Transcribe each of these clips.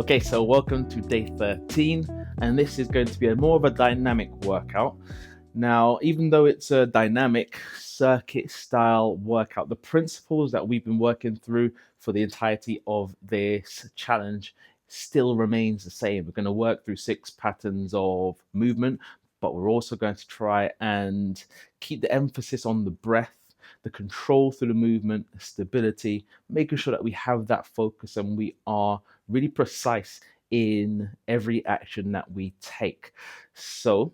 Okay, so welcome to day 13, and this is going to be more of a dynamic workout. Now, even though it's a dynamic circuit style workout, the principles that we've been working through for the entirety of this challenge still remains the same. We're going to work through 6 patterns of movement, but we're also going to try and keep the emphasis on the breath, the control through the movement, stability, making sure that we have that focus and we are really precise in every action that we take. So,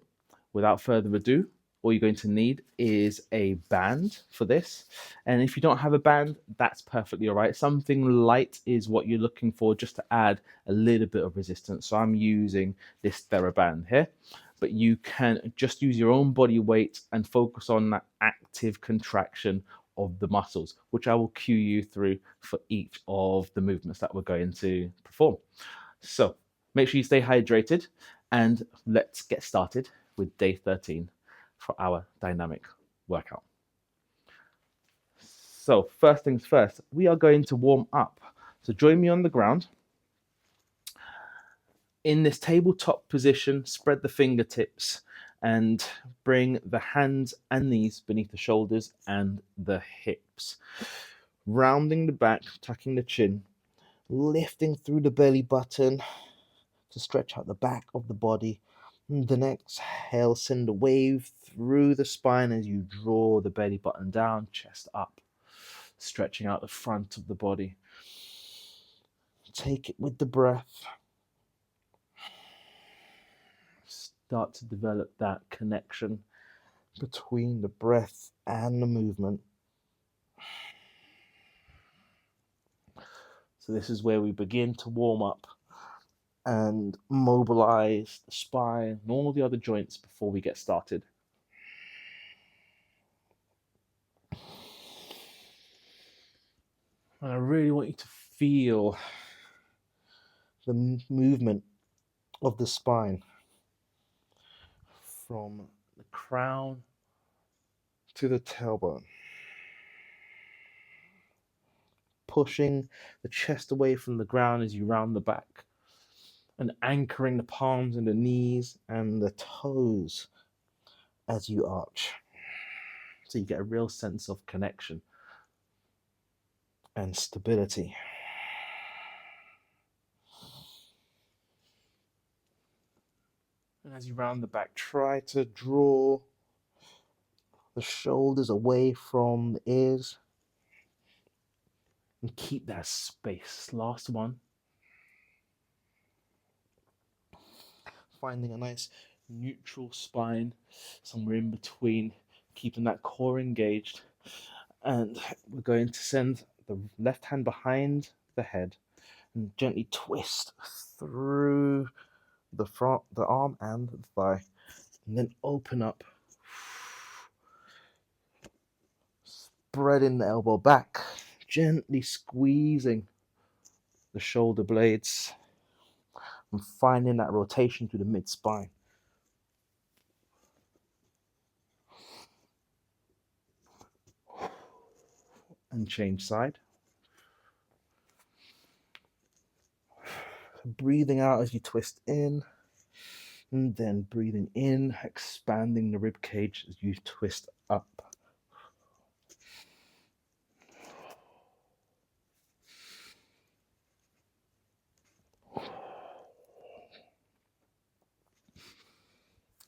without further ado, all you're going to need is a band for this. And if you don't have a band, that's perfectly all right. Something light is what you're looking for just to add a little bit of resistance. So I'm using this TheraBand here, but you can just use your own body weight and focus on that active contraction of the muscles, which I will cue you through for each of the movements that we're going to perform. So make sure you stay hydrated, and let's get started with day 13 for our dynamic workout. So first things first, we are going to warm up. So join me on the ground. In this tabletop position, spread the fingertips and bring the hands and knees beneath the shoulders and the hips. Rounding the back, tucking the chin, lifting through the belly button to stretch out the back of the body. And then exhale, send a wave through the spine as you draw the belly button down, chest up, stretching out the front of the body. Take it with the breath. Start to develop that connection between the breath and the movement. So this is where we begin to warm up and mobilize the spine and all the other joints before we get started. And I really want you to feel the movement of the spine from the crown to the tailbone, pushing the chest away from the ground as you round the back and anchoring the palms and the knees and the toes as you arch, so you get a real sense of connection and stability. And as you round the back, try to draw the shoulders away from the ears and keep that space. Last one. Finding a nice neutral spine somewhere in between, keeping that core engaged. And we're going to send the left hand behind the head and gently twist through the front, the arm and the thigh, and then open up, spreading the elbow back, gently squeezing the shoulder blades and finding that rotation through the mid spine. And change side. Breathing out as you twist in, and then breathing in, expanding the rib cage as you twist up.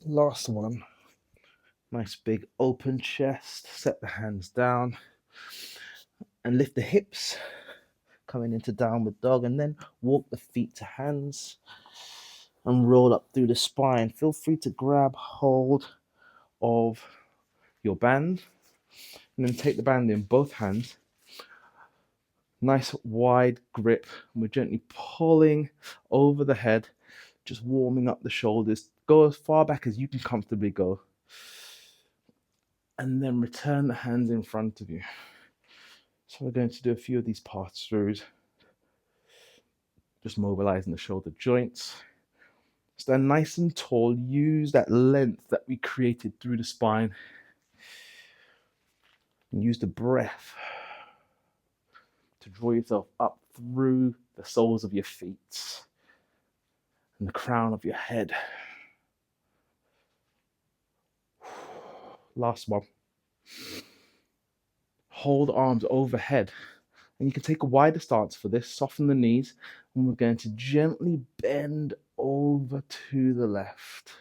Last one. Nice big open chest. Set the hands down and lift the hips, coming into downward dog, and then walk the feet to hands and roll up through the spine. Feel free to grab hold of your band and then take the band in both hands. Nice wide grip. And we're gently pulling over the head, just warming up the shoulders. Go as far back as you can comfortably go. And then return the hands in front of you. So we're going to do a few of these pass-throughs. Just mobilizing the shoulder joints. Stand nice and tall. Use that length that we created through the spine. And use the breath to draw yourself up through the soles of your feet. and the crown of your head. Last one. Hold arms overhead. And you can take a wider stance for this, soften the knees, and we're going to gently bend over to the left,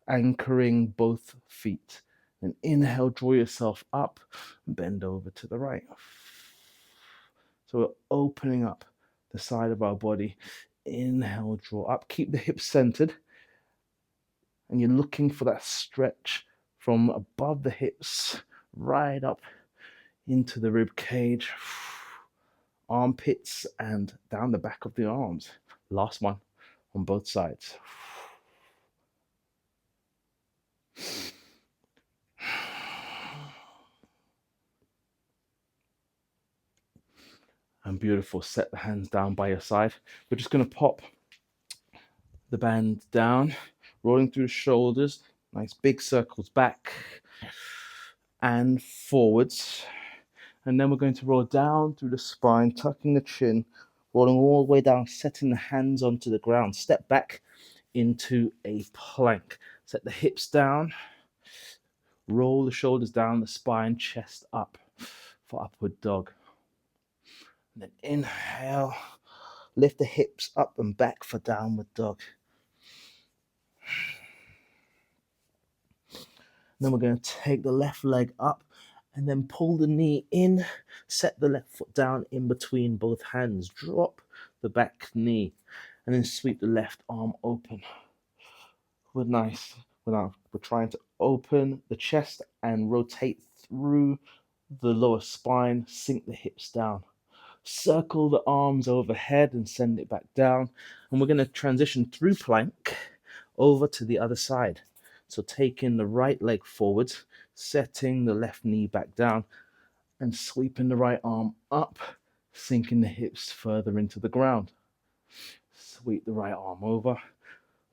anchoring both feet. And inhale, draw yourself up, and bend over to the right. So we're opening up the side of our body. Inhale, draw up, keep the hips centered, and you're looking for that stretch from above the hips right up into the rib cage, armpits, and down the back of the arms. Last one on both sides. And beautiful. Set the hands down by your side. We're just going to pop the band down, rolling through the shoulders. Nice big circles back and forwards. And then we're going to roll down through the spine, tucking the chin, rolling all the way down, setting the hands onto the ground. Step back into a plank. Set the hips down, roll the shoulders down, the spine, chest up for upward dog. And then inhale, lift the hips up and back for downward dog. And then we're going to take the left leg up and then pull the knee in, set the left foot down in between both hands, drop the back knee, and then sweep the left arm open. We're trying to open the chest and rotate through the lower spine, sink the hips down. Circle the arms overhead and send it back down. And we're going to transition through plank over to the other side. So taking the right leg forwards, setting the left knee back down, and sweeping the right arm up, sinking the hips further into the ground. Sweep the right arm over.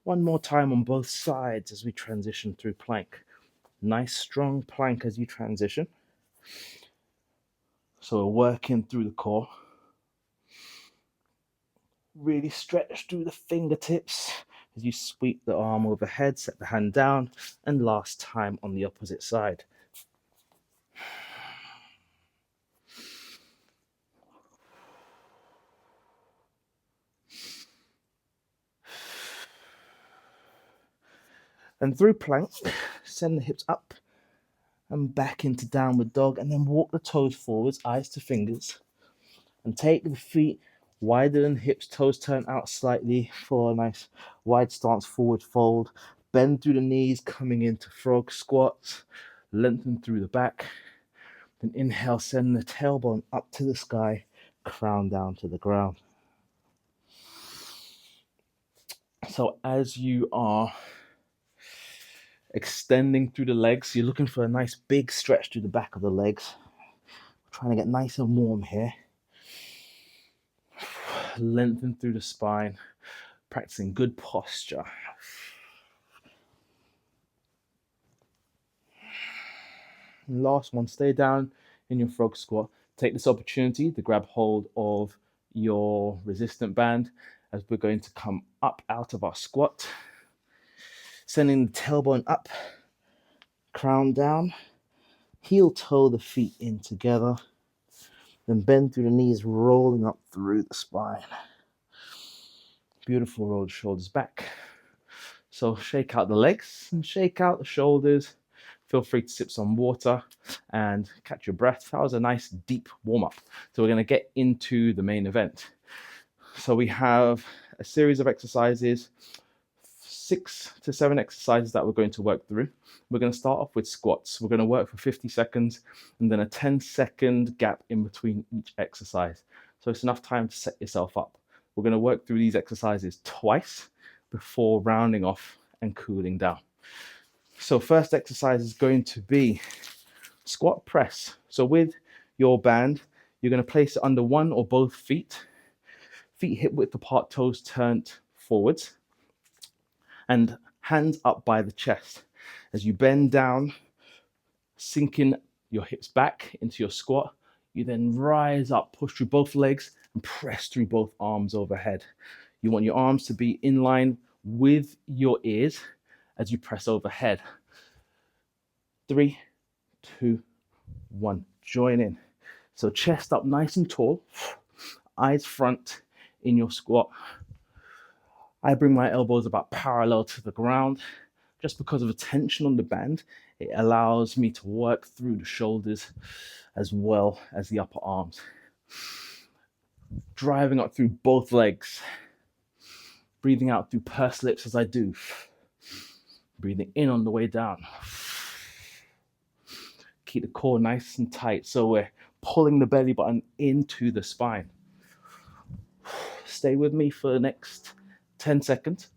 One more time on both sides as we transition through plank. Nice strong plank as you transition. So we're working through the core. Really stretch through the fingertips as you sweep the arm overhead, set the hand down, and last time on the opposite side. And through plank, send the hips up and back into downward dog, and then walk the toes forwards, eyes to fingers, and take the feet wider than hips, toes turn out slightly for a nice wide stance, forward fold. Bend through the knees, coming into frog squats, lengthen through the back. Then inhale, send the tailbone up to the sky, crown down to the ground. So as you are extending through the legs, you're looking for a nice big stretch through the back of the legs. We're trying to get nice and warm here. Lengthen through the spine, practicing good posture. And last one, stay down in your frog squat. Take this opportunity to grab hold of your resistant band as we're going to come up out of our squat. Sending the tailbone up, crown down, heel toe the feet in together, then bend through the knees, rolling up through the spine. Beautiful, roll the shoulders back. So shake out the legs and shake out the shoulders. Feel free to sip some water and catch your breath. That was a nice deep warm-up. So we're going to get into the main event. So we have a series of exercises, 6 to 7 exercises that we're going to work through. We're going to start off with squats. We're going to work for 50 seconds and then a 10-second gap in between each exercise. So it's enough time to set yourself up. We're going to work through these exercises twice before rounding off and cooling down. So first exercise is going to be squat press. So with your band, you're going to place it under one or both feet. Feet hip width apart, toes turned forwards, and hands up by the chest. As you bend down, sinking your hips back into your squat, you then rise up, push through both legs, and press through both arms overhead. You want your arms to be in line with your ears as you press overhead. 3, 2, 1. Join in. So chest up nice and tall, eyes front in your squat. I bring my elbows about parallel to the ground. Just because of the tension on the band, it allows me to work through the shoulders as well as the upper arms. Driving up through both legs. Breathing out through pursed lips as I do. Breathing in on the way down. Keep the core nice and tight so we're pulling the belly button into the spine. Stay with me for the next 10 seconds.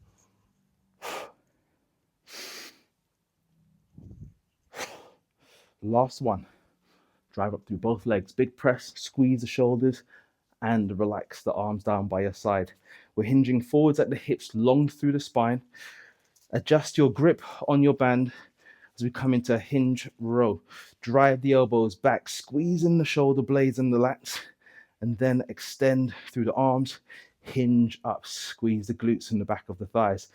Last one. Drive up through both legs. Big press, squeeze the shoulders, and relax the arms down by your side. We're hinging forwards at the hips, long through the spine. Adjust your grip on your band as we come into a hinge row. Drive the elbows back, squeezing the shoulder blades and the lats, and then extend through the arms. Hinge up, squeeze the glutes and the back of the thighs.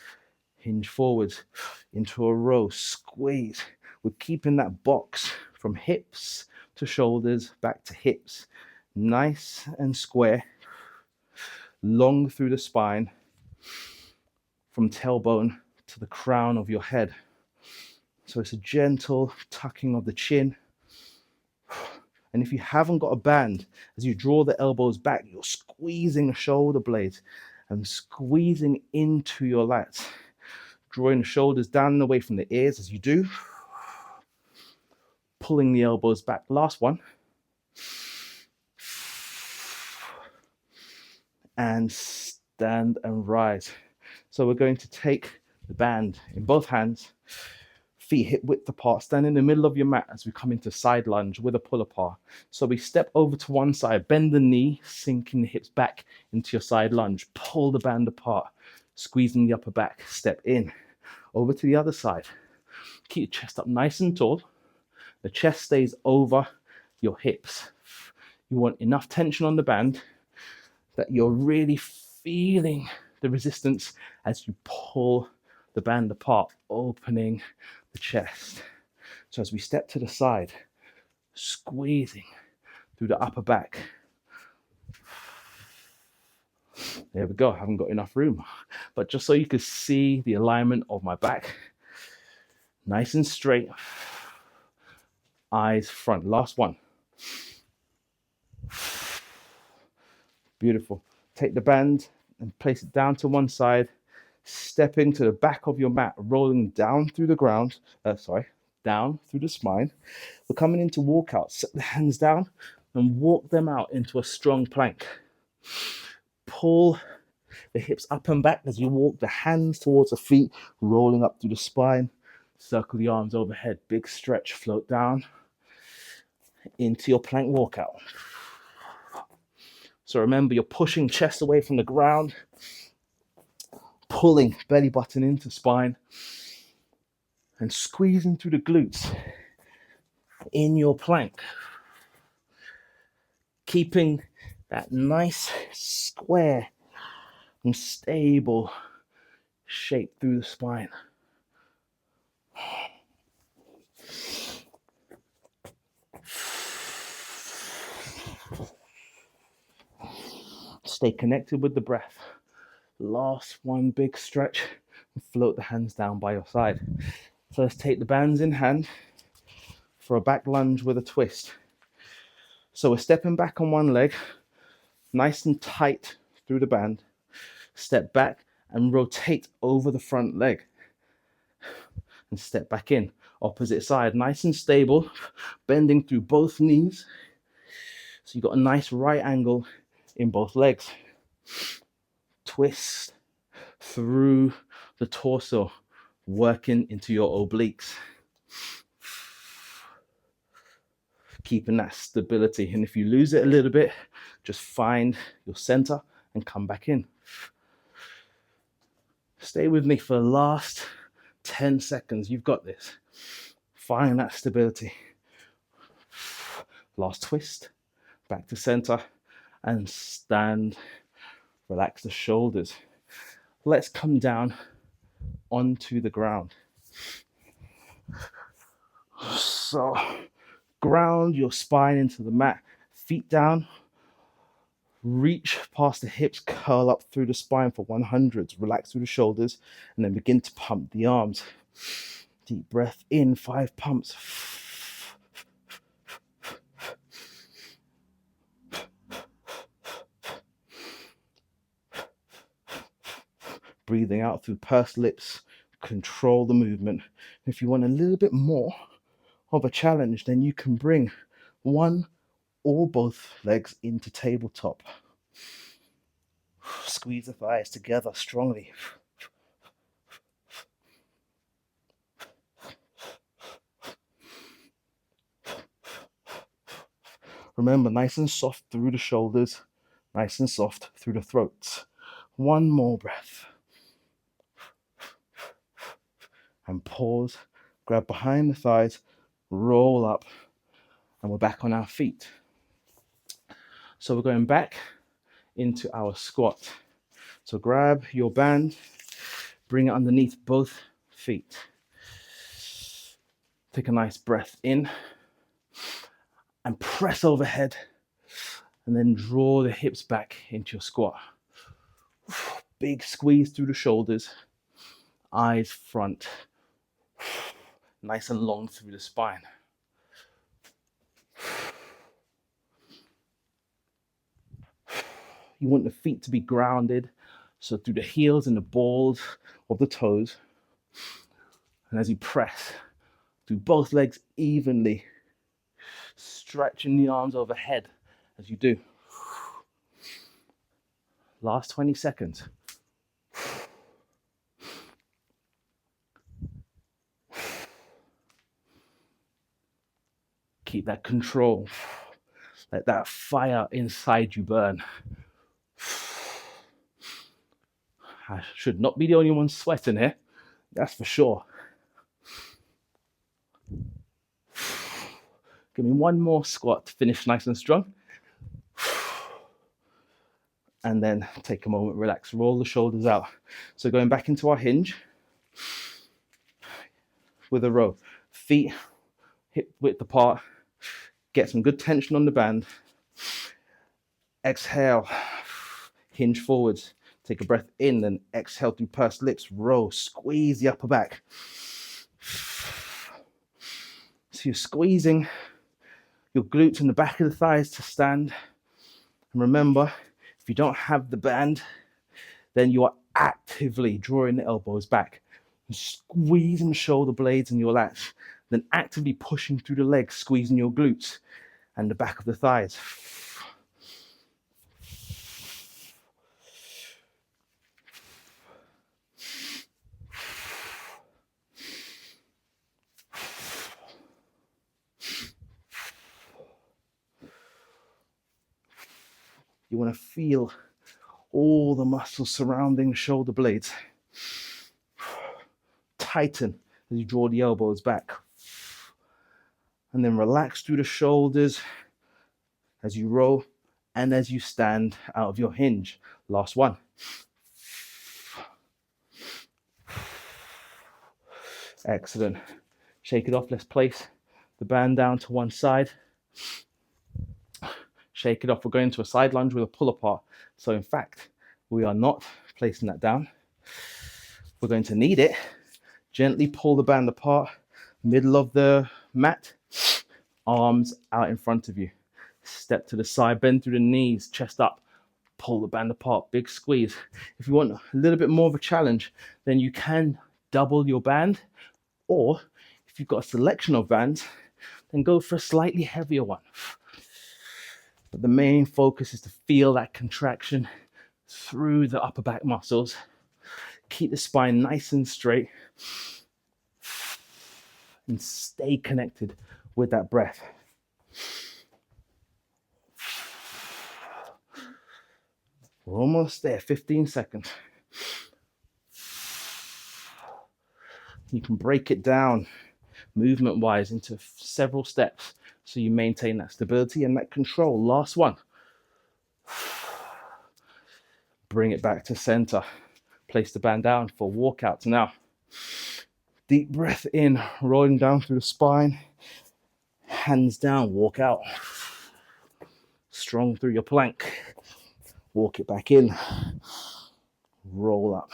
Hinge forwards into a row, squeeze. We're keeping that box from hips to shoulders, back to hips. Nice and square. Long through the spine, from tailbone to the crown of your head. So it's a gentle tucking of the chin. And if you haven't got a band, as you draw the elbows back, you're squeezing the shoulder blades and squeezing into your lats. Drawing the shoulders down and away from the ears as you do. Pulling the elbows back. Last one. And stand and rise. So we're going to take the band in both hands, feet hip width apart, stand in the middle of your mat as we come into side lunge with a pull apart. So we step over to one side, bend the knee, sinking the hips back into your side lunge, pull the band apart, squeezing the upper back, step in, over to the other side. Keep your chest up nice and tall. The chest stays over your hips. You want enough tension on the band that you're really feeling the resistance as you pull the band apart, opening the chest. So as we step to the side, squeezing through the upper back. There we go. I haven't got enough room, but just so you can see the alignment of my back, nice and straight, eyes front. Last one. Beautiful. Take the band and place it down to one side, stepping to the back of your mat, rolling down through the ground, down through the spine. We're coming into walkout. Set the hands down and walk them out into a strong plank. Pull the hips up and back as you walk the hands towards the feet, rolling up through the spine. Circle the arms overhead. Big stretch, float down into your plank walkout. So remember, you're pushing chest away from the ground, pulling belly button into spine, and squeezing through the glutes in your plank. Keeping that nice square and stable shape through the spine. Stay connected with the breath. Last one big stretch and float the hands down by your side. First, take the bands in hand for a back lunge with a twist. So we're stepping back on one leg, nice and tight through the band. Step back and rotate over the front leg. And step back in. Opposite side, nice and stable, bending through both knees. So you've got a nice right angle in both legs. Twist through the torso, working into your obliques. Keeping that stability. And if you lose it a little bit, just find your center and come back in. Stay with me for the last 10 seconds. You've got this. Find that stability. Last twist, back to center, and stand. Relax the shoulders. let's come down onto the ground. So ground your spine into the mat, feet down, reach past the hips, curl up through the spine for 100s, relax through the shoulders, and then begin to pump the arms. Deep breath in, 5 pumps. Breathing out through pursed lips, control the movement. If you want a little bit more of a challenge, then you can bring one or both legs into tabletop. Squeeze the thighs together strongly. Remember, nice and soft through the shoulders, nice and soft through the throats. One more breath. And pause, grab behind the thighs, roll up, and we're back on our feet. So we're going back into our squat. So grab your band, bring it underneath both feet. Take a nice breath in and press overhead, and then draw the hips back into your squat. Big squeeze through the shoulders, eyes front, nice and long through the spine. You want the feet to be grounded, so through the heels and the balls of the toes. And as you press through both legs evenly, stretching the arms overhead as you do. Last 20 seconds. Keep that control. Let that fire inside you burn. I should not be the only one sweating here, that's for sure. Give me one more squat to finish nice and strong. And then take a moment, relax, roll the shoulders out. So going back into our hinge with a row. Feet hip width apart. Get some good tension on the band. Exhale, hinge forwards. Take a breath in and exhale through pursed lips. Row, squeeze the upper back. So you're squeezing your glutes and the back of the thighs to stand. And remember, if you don't have the band, then you are actively drawing the elbows back, squeezing the shoulder blades and your lats, then actively pushing through the legs, squeezing your glutes and the back of the thighs. You want to feel all the muscles surrounding the shoulder blades tighten as you draw the elbows back. And then relax through the shoulders as you roll and as you stand out of your hinge. Last one. Excellent. Shake it off. Let's place the band down to one side. Shake it off. We're going to a side lunge with a pull apart. So in fact, we are not placing that down. We're going to knead it. Gently pull the band apart, middle of the mat, arms out in front of you. Step to the side, bend through the knees, chest up, pull the band apart, big squeeze. If you want a little bit more of a challenge, then you can double your band, or if you've got a selection of bands, then go for a slightly heavier one. But the main focus is to feel that contraction through the upper back muscles. Keep the spine nice and straight and stay connected with that breath. We're almost there, 15 seconds. You can break it down movement-wise into several steps so you maintain that stability and that control. Last one. Bring it back to center. Place the band down for walkouts. Now, deep breath in, rolling down through the spine. Hands down, walk out. Strong through your plank. Walk it back in. Roll up.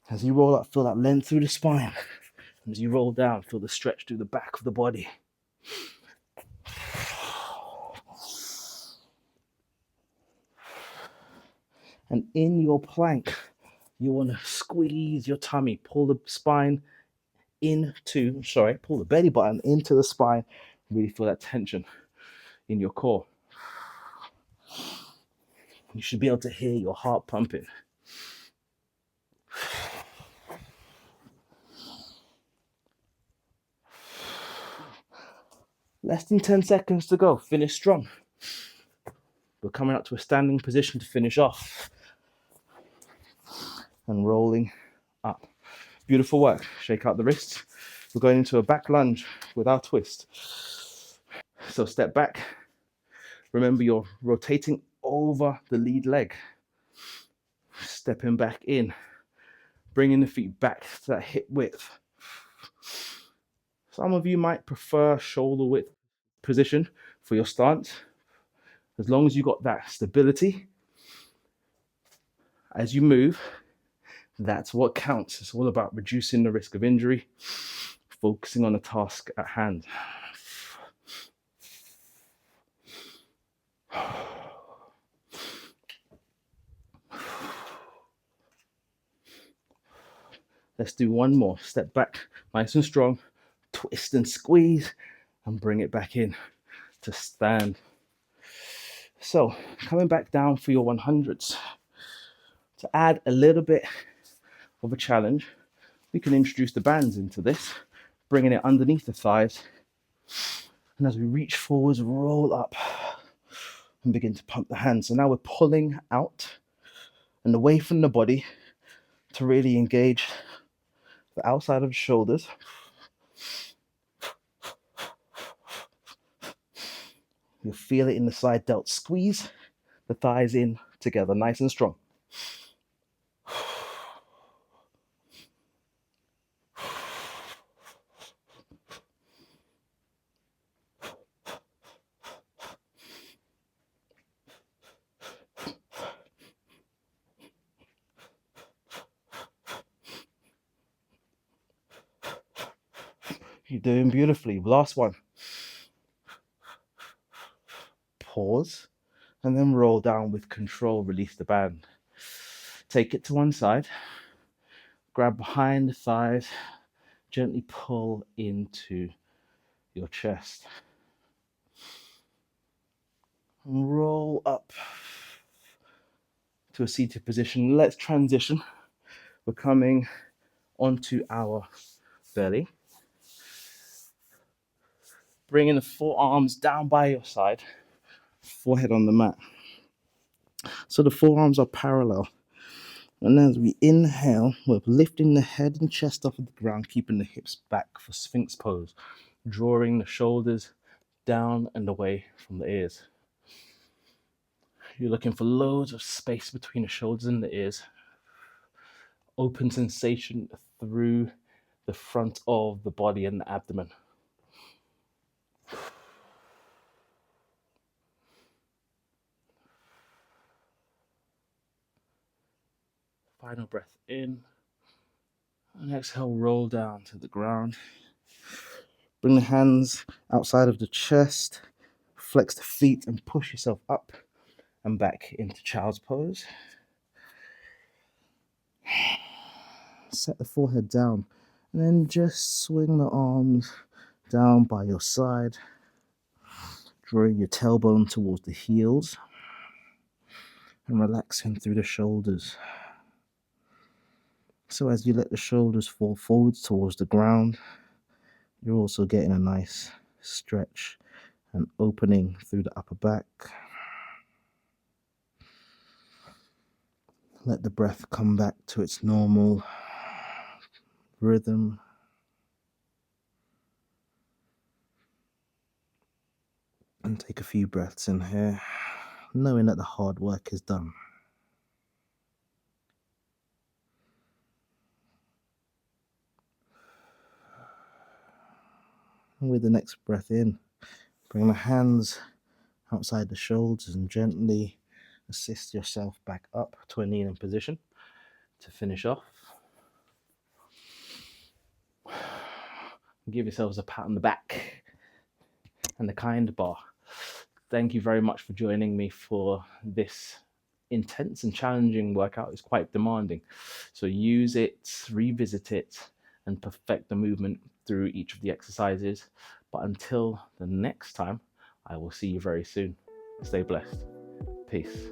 As you roll up, feel that length through the spine. And as you roll down, feel the stretch through the back of the body. And in your plank, you want to squeeze your tummy, pull the spine pull the belly button into the spine. Really feel that tension in your core. You should be able to hear your heart pumping. Less than 10 seconds to go. Finish strong. We're coming up to a standing position to finish off. And rolling up. Beautiful work. Shake out the wrists. We're going into a back lunge with our twist. So step back. Remember, you're rotating over the lead leg. Stepping back in. Bringing the feet back to that hip width. Some of you might prefer shoulder width position for your stance. As long as you got that stability as you move, that's what counts. It's all about reducing the risk of injury, focusing on the task at hand. Let's do one more. Step back, nice and strong, twist and squeeze, and bring it back in to stand. So, coming back down for your 100s. To add a little bit of a challenge, we can introduce the bands into this, bringing it underneath the thighs. And as we reach forwards, roll up and begin to pump the hands. So now we're pulling out and away from the body to really engage the outside of the shoulders. You'll feel it in the side delt. Squeeze the thighs in together, nice and strong. You're doing beautifully. Last one. Pause and then roll down with control. Release the band. Take it to one side. Grab behind the thighs. Gently pull into your chest. And roll up to a seated position. Let's transition. We're coming onto our belly. Bringing the forearms down by your side, forehead on the mat. So the forearms are parallel. And as we inhale, we're lifting the head and chest off of the ground, keeping the hips back for Sphinx pose, drawing the shoulders down and away from the ears. You're looking for loads of space between the shoulders and the ears. Open sensation through the front of the body and the abdomen. Final breath in. And exhale, roll down to the ground. Bring the hands outside of the chest. Flex the feet and push yourself up and back into child's pose. Set the forehead down. And then just swing the arms down by your side. Drawing your tailbone towards the heels. And relaxing through the shoulders. So as you let the shoulders fall forwards towards the ground, you're also getting a nice stretch and opening through the upper back. Let the breath come back to its normal rhythm. And take a few breaths in here, knowing that the hard work is done. And with the next breath in, bring the hands outside the shoulders and gently assist yourself back up to a kneeling position to finish off. Give yourselves a pat on the back and a kind bar. Thank you very much for joining me for this intense and challenging workout. It's quite demanding. So use it, revisit it, and perfect the movement through each of the exercises. But until the next time, I will see you very soon. Stay blessed. Peace.